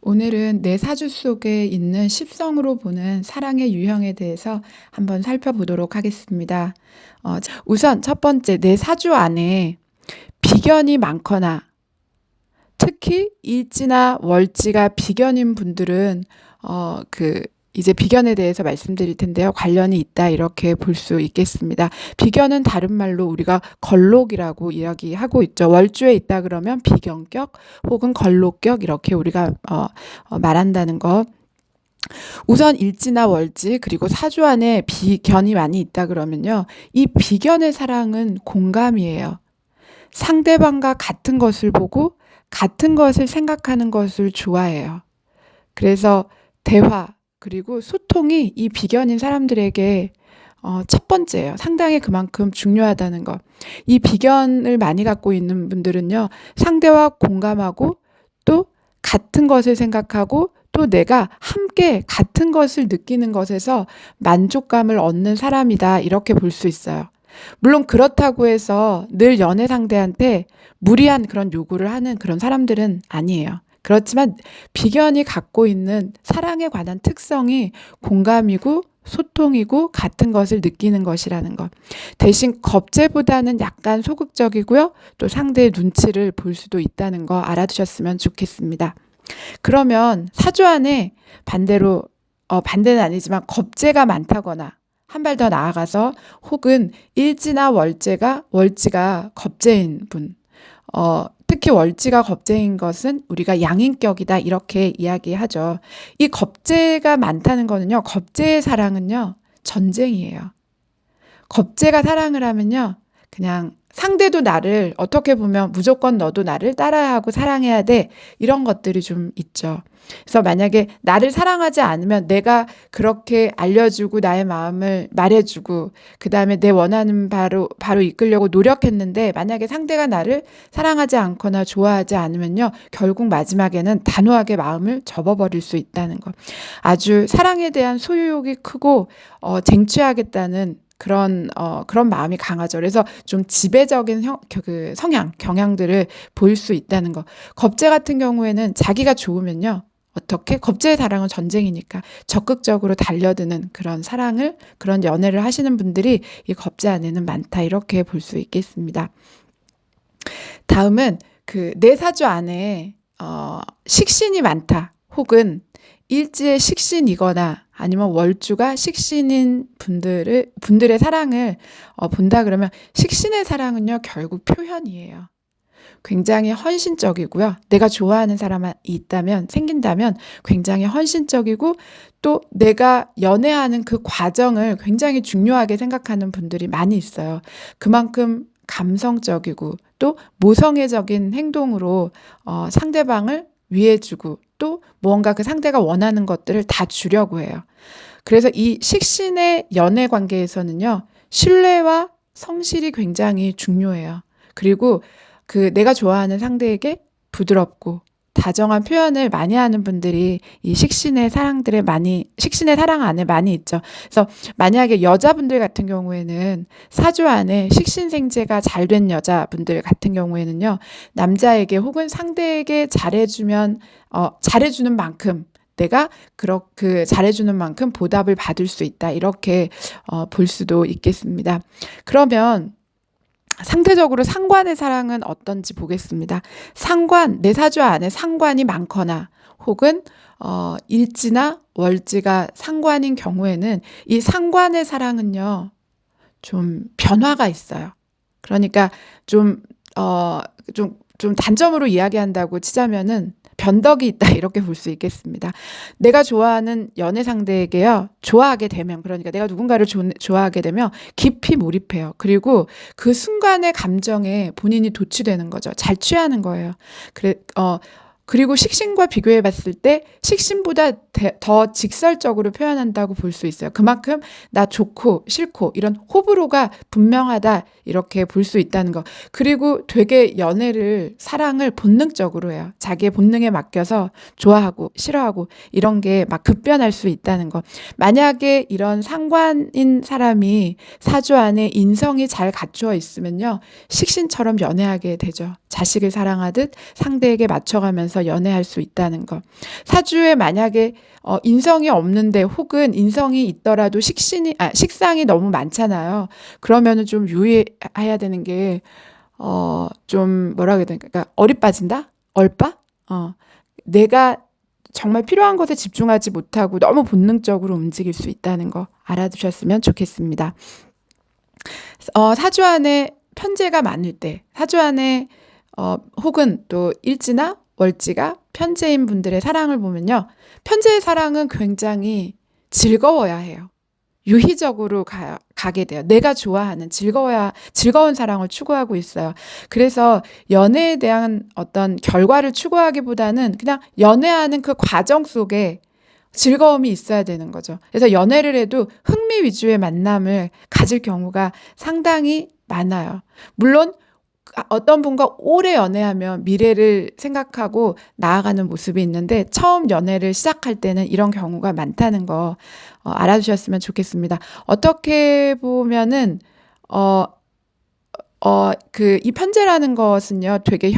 오늘은 내 사주 속에 있는 십성으로 보는 사랑의 유형에 대해서 한번 살펴보도록 하겠습니다. 우선 첫 번째, 내 사주 안에 비견이 많거나 특히 일지나 월지가 비견인 분들은 이제 비견에 대해서 말씀드릴 텐데요. 관련이 있다 이렇게 볼 수 있겠습니다. 비견은 다른 말로 우리가 걸록이라고 이야기하고 있죠. 월주에 있다 그러면 비견격 혹은 걸록격 이렇게 우리가 말한다는 거. 우선 일지나 월지 그리고 사주 안에 비견이 많이 있다 그러면요. 이 비견의 사랑은 공감이에요. 상대방과 같은 것을 보고 같은 것을 생각하는 것을 좋아해요. 그래서 대화 그리고 소통이 이 비견인 사람들에게 첫 번째예요. 상당히 그만큼 중요하다는 것. 이 비견을 많이 갖고 있는 분들은요. 상대와 공감하고 또 같은 것을 생각하고 또 내가 함께 같은 것을 느끼는 것에서 만족감을 얻는 사람이다. 이렇게 볼 수 있어요. 물론 그렇다고 해서 늘 연애 상대한테 무리한 그런 요구를 하는 그런 사람들은 아니에요. 그렇지만 비견이 갖고 있는 사랑에 관한 특성이 공감이고 소통이고 같은 것을 느끼는 것이라는 것. 대신 겁재보다는 약간 소극적이고요. 또 상대의 눈치를 볼 수도 있다는 거 알아두셨으면 좋겠습니다. 그러면 사주 안에 반대로 반대는 아니지만 겁재가 많다거나 한 발 더 나아가서 혹은 일지나 월지가 겁재인 분, 특히 월지가 겁재인 것은 우리가 양인격이다 이렇게 이야기하죠. 이 겁재가 많다는 거는요. 겁재의 사랑은요. 전쟁이에요. 겁재가 사랑을 하면요. 그냥 상대도 나를 어떻게 보면 무조건 너도 나를 따라야 하고 사랑해야 돼. 이런 것들이 좀 있죠. 그래서 만약에 나를 사랑하지 않으면 내가 그렇게 알려주고 나의 마음을 말해주고 그 다음에 내 원하는 바로 이끌려고 노력했는데 만약에 상대가 나를 사랑하지 않거나 좋아하지 않으면요. 결국 마지막에는 단호하게 마음을 접어버릴 수 있다는 것. 아주 사랑에 대한 소유욕이 크고 쟁취하겠다는 그런 마음이 강하죠. 그래서 좀 지배적인 경향들을 보일 수 있다는 거. 겁재 같은 경우에는 자기가 좋으면요. 어떻게? 겁재의 사랑은 전쟁이니까 적극적으로 달려드는 그런 사랑을, 그런 연애를 하시는 분들이 이 겁재 안에는 많다. 이렇게 볼 수 있겠습니다. 다음은 내 사주 안에 식신이 많다. 혹은 일지의 식신이거나 아니면 월주가 식신인 분들의 사랑을 본다 그러면 식신의 사랑은요, 결국 표현이에요. 굉장히 헌신적이고요. 내가 좋아하는 사람이 생긴다면 굉장히 헌신적이고 또 내가 연애하는 그 과정을 굉장히 중요하게 생각하는 분들이 많이 있어요. 그만큼 감성적이고 또 모성애적인 행동으로 상대방을 위해주고 또 무언가 그 상대가 원하는 것들을 다 주려고 해요. 그래서 이 식신의 연애 관계에서는요. 신뢰와 성실이 굉장히 중요해요. 그리고 내가 좋아하는 상대에게 부드럽고 다정한 표현을 많이 하는 분들이 이 식신의 사랑 안에 많이 있죠. 그래서 만약에 여자분들 같은 경우에는 사주 안에 식신생재가 잘 된 여자분들 같은 경우에는요. 남자에게 혹은 상대에게 잘해주는 만큼 내가 잘해주는 만큼 보답을 받을 수 있다. 이렇게 볼 수도 있겠습니다. 그러면 상대적으로 상관의 사랑은 어떤지 보겠습니다. 내 사주 안에 상관이 많거나 혹은 일지나 월지가 상관인 경우에는 이 상관의 사랑은요. 좀 변화가 있어요. 그러니까 좀 단점으로 이야기한다고 치자면은 변덕이 있다 이렇게 볼 수 있겠습니다. 내가 좋아하는 연애 상대에게요. 좋아하게 되면 그러니까 내가 누군가를 좋아하게 되면 깊이 몰입해요. 그리고 그 순간의 감정에 본인이 도취되는 거죠. 잘 취하는 거예요. 그리고 식신과 비교해 봤을 때 식신보다 더 직설적으로 표현한다고 볼 수 있어요. 그만큼 나 좋고 싫고 이런 호불호가 분명하다 이렇게 볼 수 있다는 거. 그리고 되게 사랑을 본능적으로 해요. 자기의 본능에 맡겨서 좋아하고 싫어하고 이런 게 막 급변할 수 있다는 거. 만약에 이런 상관인 사람이 사주 안에 인성이 잘 갖추어 있으면요. 식신처럼 연애하게 되죠. 자식을 사랑하듯 상대에게 맞춰가면서 연애할 수 있다는 거. 사주에 만약에 인성이 없는데 혹은 인성이 있더라도 식상이 너무 많잖아요. 그러면은 좀 유의해야 되는 게 좀 뭐라 그래야 되나? 그러니까 얼이 빠진다? 얼빠? 내가 정말 필요한 것에 집중하지 못하고 너무 본능적으로 움직일 수 있다는 거 알아두셨으면 좋겠습니다. 사주 안에 편재가 많을 때, 사주 안에 혹은 또 일지나 월지가 편재인 분들의 사랑을 보면요. 편재의 사랑은 굉장히 즐거워야 해요. 유희적으로 가게 돼요. 내가 좋아하는 즐거운 사랑을 추구하고 있어요. 그래서 연애에 대한 어떤 결과를 추구하기보다는 그냥 연애하는 그 과정 속에 즐거움이 있어야 되는 거죠. 그래서 연애를 해도 흥미 위주의 만남을 가질 경우가 상당히 많아요. 물론 어떤 분과 오래 연애하면 미래를 생각하고 나아가는 모습이 있는데 처음 연애를 시작할 때는 이런 경우가 많다는 거 알아주셨으면 좋겠습니다. 어떻게 보면은 이 편재라는 것은요, 되게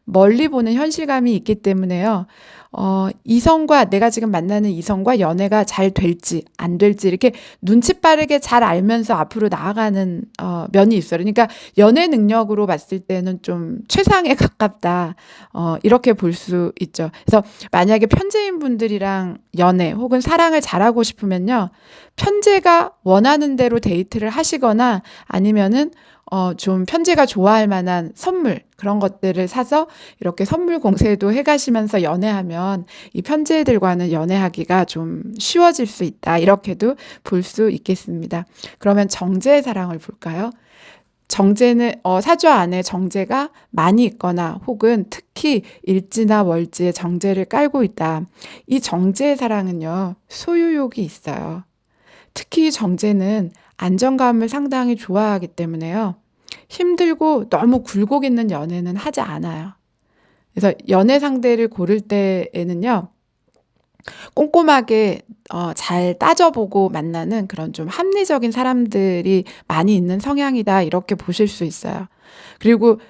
멀리 보는 현실감이 있기 때문에요. 내가 지금 만나는 이성과 연애가 잘 될지, 안 될지, 이렇게 눈치 빠르게 잘 알면서 앞으로 나아가는, 면이 있어요. 그러니까 연애 능력으로 봤을 때는 좀 최상에 가깝다. 이렇게 볼 수 있죠. 그래서 만약에 편재인 분들이랑 연애 혹은 사랑을 잘하고 싶으면요, 편재가 원하는 대로 데이트를 하시거나 아니면은 좀 편재가 좋아할 만한 선물, 그런 것들을 사서 이렇게 선물 공세도 해가시면서 연애하면 이 편재들과는 연애하기가 좀 쉬워질 수 있다. 이렇게도 볼 수 있겠습니다. 그러면 정제의 사랑을 볼까요? 정제는 사주 안에 정제가 많이 있거나 혹은 특히 일지나 월지에 정제를 깔고 있다. 이 정제의 사랑은요, 소유욕이 있어요. 특히 정제는 안정감을 상당히 좋아하기 때문에요. 힘들고 너무 굴곡 있는 연애는 하지 않아요. 그래서 연애 상대를 고를 때에는요, 꼼꼼하게 잘 따져보고 만나는 그런 좀 합리적인 사람들이 많이 있는 성향이다, 이렇게 보실 수 있어요. 그리고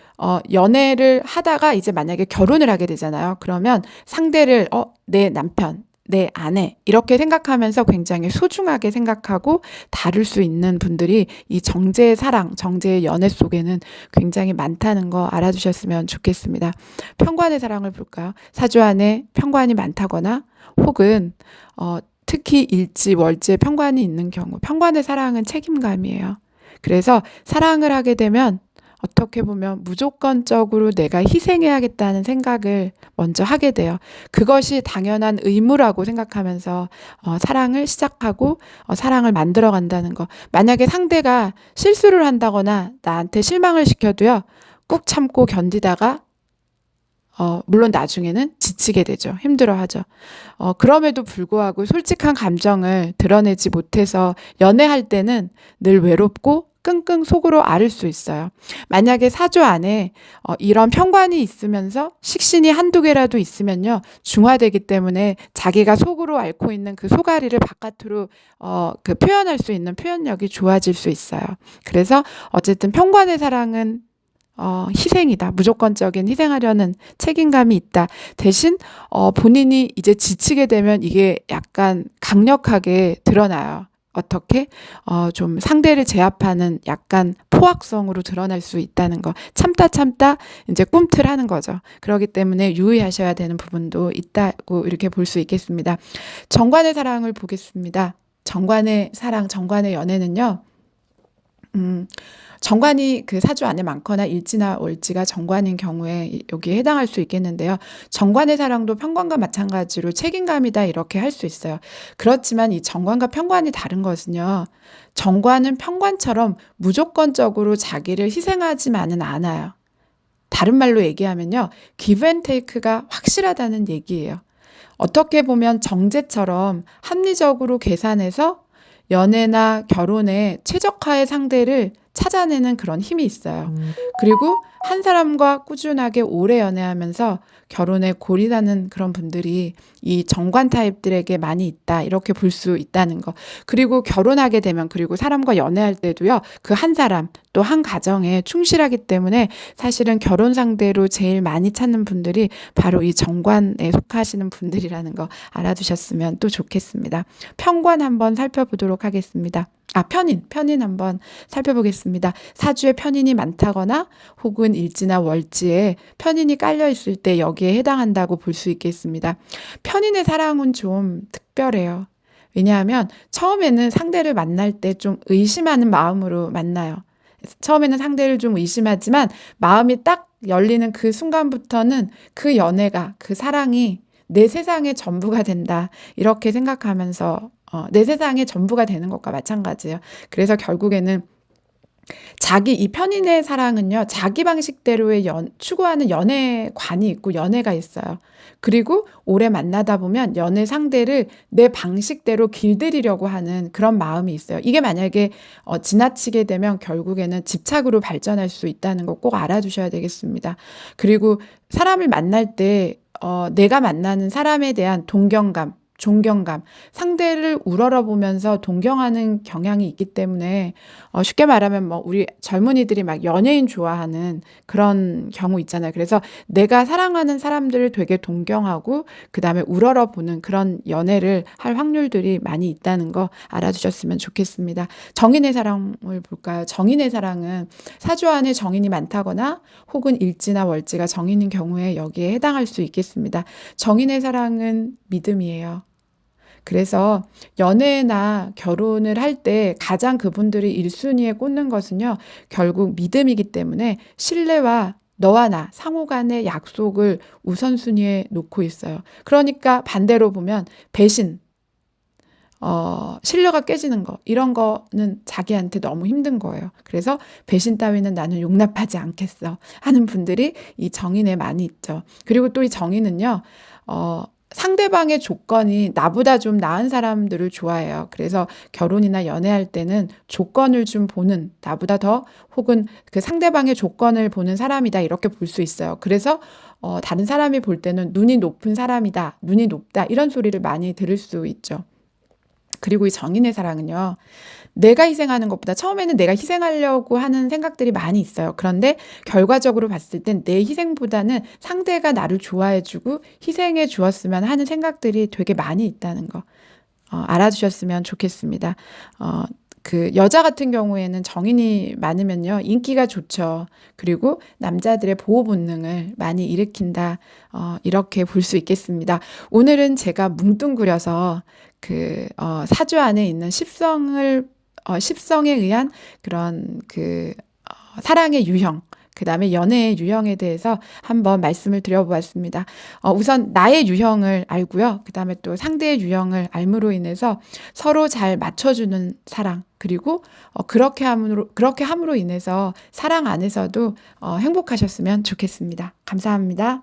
연애를 하다가 이제 만약에 결혼을 하게 되잖아요. 그러면 상대를 내 남편, 내 아내 이렇게 생각하면서 굉장히 소중하게 생각하고 다룰 수 있는 분들이 이 정제의 사랑, 정제의 연애 속에는 굉장히 많다는 거 알아주셨으면 좋겠습니다. 편관의 사랑을 볼까요? 사주 안에 편관이 많다거나 혹은 특히 일지, 월지에 편관이 있는 경우, 편관의 사랑은 책임감이에요. 그래서 사랑을 하게 되면 어떻게 보면 무조건적으로 내가 희생해야겠다는 생각을 먼저 하게 돼요. 그것이 당연한 의무라고 생각하면서 사랑을 시작하고 사랑을 만들어 간다는 거. 만약에 상대가 실수를 한다거나 나한테 실망을 시켜도요, 꾹 참고 견디다가 물론 나중에는 지치게 되죠. 힘들어하죠. 그럼에도 불구하고 솔직한 감정을 드러내지 못해서 연애할 때는 늘 외롭고 끙끙 속으로 앓을 수 있어요. 만약에 사주 안에 이런 편관이 있으면서 식신이 한두 개라도 있으면요, 중화되기 때문에 자기가 속으로 앓고 있는 그 속앓이를 바깥으로 표현할 수 있는 표현력이 좋아질 수 있어요. 그래서 어쨌든 편관의 사랑은 희생이다. 무조건적인 희생하려는 책임감이 있다. 대신 본인이 이제 지치게 되면 이게 약간 강력하게 드러나요. 어떻게? 좀 상대를 제압하는 약간 포악성으로 드러날 수 있다는 거. 참다 이제 꿈틀하는 거죠. 그렇기 때문에 유의하셔야 되는 부분도 있다고 이렇게 볼 수 있겠습니다. 정관의 사랑을 보겠습니다. 정관의 사랑, 정관의 연애는요. 정관이 그 사주 안에 많거나 일지나 월지가 정관인 경우에 여기에 해당할 수 있겠는데요. 정관의 사랑도 편관과 마찬가지로 책임감이다, 이렇게 할 수 있어요. 그렇지만 이 정관과 편관이 다른 것은요, 정관은 편관처럼 무조건적으로 자기를 희생하지만은 않아요. 다른 말로 얘기하면요, give and take가 확실하다는 얘기예요. 어떻게 보면 정제처럼 합리적으로 계산해서 연애나 결혼에 최적화의 상대를 찾아내는 그런 힘이 있어요. 그리고 한 사람과 꾸준하게 오래 연애하면서 결혼에 골인하는 그런 분들이 이 정관 타입들에게 많이 있다, 이렇게 볼 수 있다는 거. 그리고 결혼하게 되면, 그리고 사람과 연애할 때도요, 그 한 사람 또 한 가정에 충실하기 때문에 사실은 결혼 상대로 제일 많이 찾는 분들이 바로 이 정관에 속하시는 분들이라는 거 알아두셨으면 또 좋겠습니다. 편관 한번 살펴보도록 하겠습니다. 편인 한번 살펴보겠습니다. 사주에 편인이 많다거나 혹은 일지나 월지에 편인이 깔려 있을 때 여기에 해당한다고 볼 수 있겠습니다. 편인의 사랑은 좀 특별해요. 왜냐하면 처음에는 상대를 만날 때 좀 의심하는 마음으로 만나요. 처음에는 상대를 좀 의심하지만 마음이 딱 열리는 그 순간부터는 그 연애가, 그 사랑이 내 세상의 전부가 된다, 이렇게 생각하면서 내 세상의 전부가 되는 것과 마찬가지예요. 그래서 결국에는 이 편인의 사랑은요, 자기 방식대로의 추구하는 연애관이 있고 연애가 있어요. 그리고 오래 만나다 보면 연애 상대를 내 방식대로 길들이려고 하는 그런 마음이 있어요. 이게 만약에 지나치게 되면 결국에는 집착으로 발전할 수 있다는 거 꼭 알아두셔야 되겠습니다. 그리고 사람을 만날 때 내가 만나는 사람에 대한 동경감, 존경감, 상대를 우러러보면서 동경하는 경향이 있기 때문에 쉽게 말하면 뭐 우리 젊은이들이 막 연예인 좋아하는 그런 경우 있잖아요. 그래서 내가 사랑하는 사람들을 되게 동경하고 그다음에 우러러보는 그런 연애를 할 확률들이 많이 있다는 거 알아두셨으면 좋겠습니다. 정인의 사랑을 볼까요? 정인의 사랑은 사주 안에 정인이 많다거나 혹은 일지나 월지가 정인인 경우에 여기에 해당할 수 있겠습니다. 정인의 사랑은 믿음이에요. 그래서 연애나 결혼을 할 때 가장 그분들이 1순위에 꽂는 것은요, 결국 믿음이기 때문에 신뢰와 너와 나 상호 간의 약속을 우선순위에 놓고 있어요. 그러니까 반대로 보면 배신, 신뢰가 깨지는 거, 이런 거는 자기한테 너무 힘든 거예요. 그래서 배신 따위는 나는 용납하지 않겠어 하는 분들이 이 정인에 많이 있죠. 그리고 또 이 정인은요, 상대방의 조건이 나보다 좀 나은 사람들을 좋아해요. 그래서 결혼이나 연애할 때는 조건을 좀 보는, 나보다 더 혹은 그 상대방의 조건을 보는 사람이다, 이렇게 볼 수 있어요. 그래서 다른 사람이 볼 때는 눈이 높은 사람이다, 눈이 높다, 이런 소리를 많이 들을 수 있죠. 그리고 이 정인의 사랑은요, 내가 희생하는 것보다 처음에는 내가 희생하려고 하는 생각들이 많이 있어요. 그런데 결과적으로 봤을 땐 내 희생보다는 상대가 나를 좋아해주고 희생해 주었으면 하는 생각들이 되게 많이 있다는 거 알아주셨으면 좋겠습니다. 그 여자 같은 경우에는 정인이 많으면요, 인기가 좋죠. 그리고 남자들의 보호 본능을 많이 일으킨다, 이렇게 볼 수 있겠습니다. 오늘은 제가 뭉뚱그려서 사주 안에 있는 십성에 의한 그런 사랑의 유형, 그 다음에 연애의 유형에 대해서 한번 말씀을 드려보았습니다. 우선 나의 유형을 알고요. 그 다음에 또 상대의 유형을 알므로 인해서 서로 잘 맞춰주는 사랑, 그리고 그렇게 함으로 인해서 사랑 안에서도 행복하셨으면 좋겠습니다. 감사합니다.